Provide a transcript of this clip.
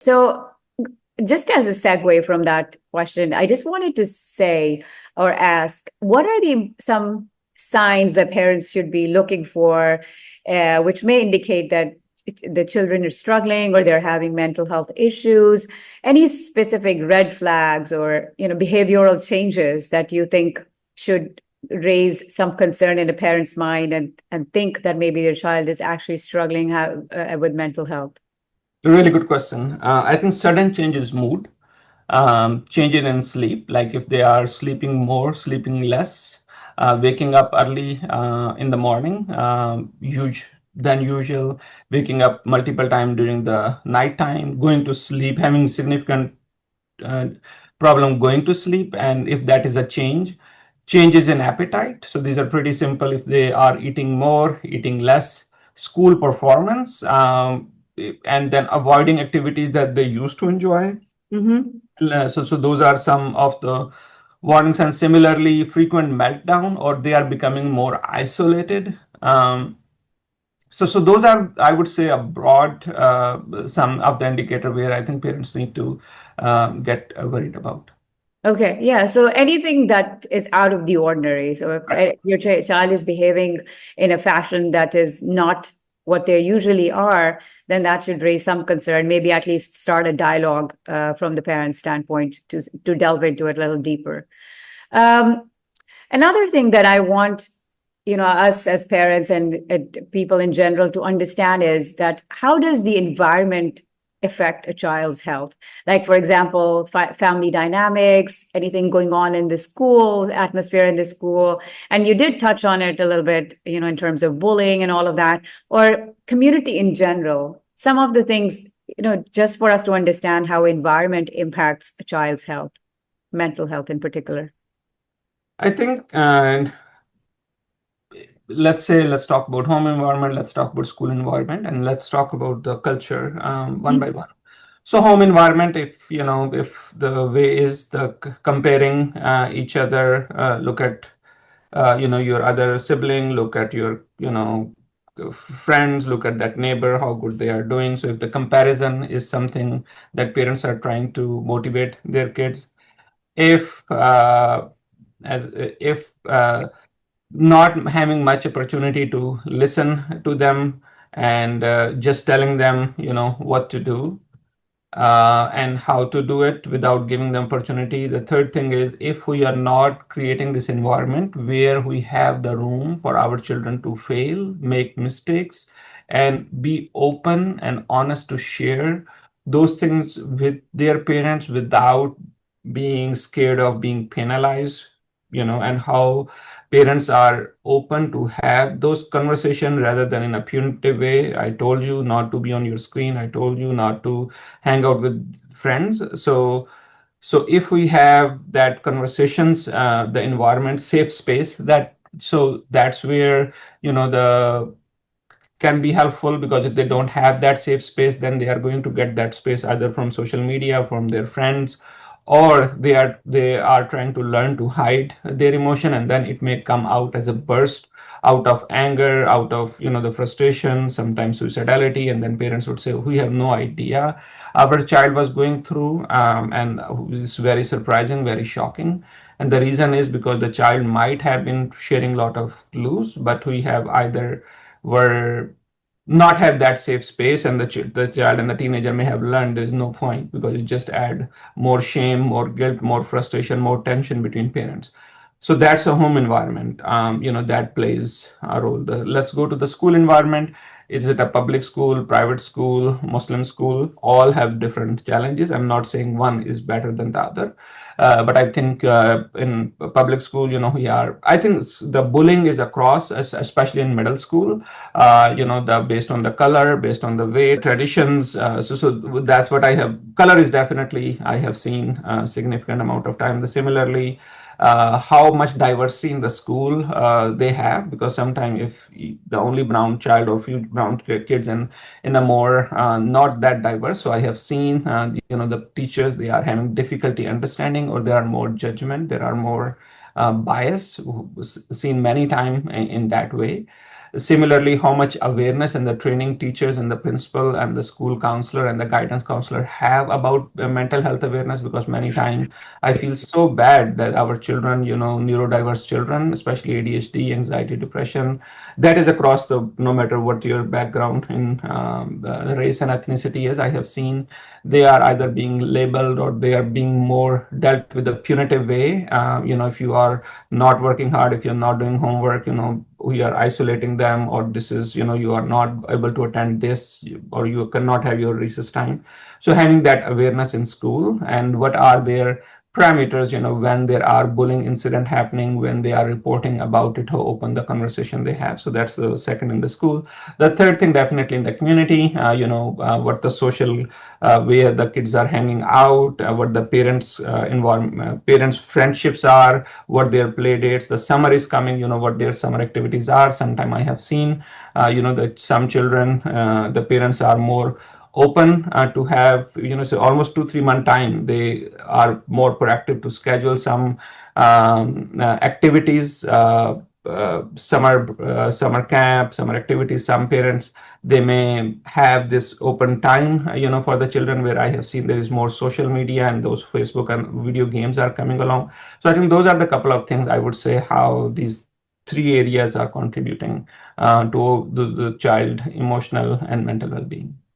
So, just as a segue from that question, I just wanted to say or ask, what are the some signs that parents should be looking for, which may indicate that the children are struggling or they're having mental health issues? Any specific red flags or behavioral changes that you think should raise some concern in a parent's mind and think that maybe their child is actually struggling with mental health? A really good question. I think sudden changes mood, changing in sleep, like if they are sleeping more, sleeping less, waking up early in the morning, huge than usual, waking up multiple times during the night time, going to sleep, having significant uh, problem going to sleep, and if that is a changes in appetite. So these are pretty simple. If they are eating more, eating less, school performance, and then avoiding activities that they used to enjoy. Mm-hmm. So those are some of the warnings, and similarly, frequent meltdown, or they are becoming more isolated. So those are, I would say, a broad some of the indicator where I think parents need to get worried about. Okay, yeah. So anything that is out of the ordinary. So if Right. your child is behaving in a fashion that is not what they usually are, then that should raise some concern. Maybe at least start a dialogue from the parent's standpoint to delve into it a little deeper. Um, Another thing that I want, us as parents and people in general to understand is that how does the environment affect a child's health? Like, for example, family dynamics, anything going on in the school, atmosphere in the school. And you did touch on it a little bit, in terms of bullying and all of that, or community in general. Some of the things, just for us to understand how environment impacts a child's health, mental health in particular. I think, and let's talk about home environment, let's talk about school environment, and let's talk about the culture one by one. So home environment, if the way is the comparing each other, look at your other sibling, look at your friends, look at that neighbor, how good they are doing. So if the comparison is something that parents are trying to motivate their kids, if as if not having much opportunity to listen to them, and just telling them what to do and how to do it without giving them opportunity. The third thing is, if we are not creating this environment where we have the room for our children to fail, make mistakes, and be open and honest to share those things with their parents without being scared of being penalized, and how parents are open to have those conversations rather than in a punitive way. I told you not to be on your screen. I told you not to hang out with friends. So if we have that conversations, the environment, safe space, that's where the can be helpful, because if they don't have that safe space, then they are going to get that space either from social media, from their friends, or they are trying to learn to hide their emotion, and then it may come out as a burst out of anger, out of the frustration, sometimes suicidality, and then parents would say, we have no idea our child was going through, and it's very surprising, very shocking. And the reason is because the child might have been sharing a lot of clues, but we have either were not have that safe space, and the child and the teenager may have learned there's no point, because it just add more shame, more guilt, more frustration, more tension between parents. So that's a home environment, that plays a role. Let's go to the school environment. Is it a public school, private school, Muslim school? All have different challenges. I'm not saying one is better than the other. But I think in public school, I think the bullying is across, especially in middle school, based on the color, based on the weight, traditions. So that's what I have. Color is definitely, I have seen a significant amount of time. Similarly, how much diversity in the school they have, because sometimes if the only brown child or few brown kids in a more not that diverse. So I have seen the teachers, they are having difficulty understanding, or there are more judgment, there are more bias seen many times in that way. Similarly, how much awareness and the training teachers and the principal and the school counselor and the guidance counselor have about mental health awareness, because many times I feel so bad that our children, neurodiverse children, especially ADHD, anxiety, depression, that is across the, no matter what your background in race and ethnicity is, I have seen they are either being labeled or they are being more dealt with a punitive way. If you are not working hard, if you're not doing homework, we are isolating them, or this is, you are not able to attend this, or you cannot have your recess time. So having that awareness in school, and what are their parameters, when there are bullying incident happening, when they are reporting about it, how open the conversation they have. So that's the second in the school. The third thing, definitely in the community, what the social, where the kids are hanging out, what the parents environment, parents friendships are, what their play dates, the summer is coming, what their summer activities are. Sometime I have seen, that some children, the parents are more open to have, so almost 2 3 month time, they are more proactive to schedule some activities, summer camp, summer activities. Some parents, they may have this open time, for the children, where I have seen there is more social media and those Facebook and video games are coming along. So I think those are the couple of things I would say how these three areas are contributing to the child emotional and mental well-being.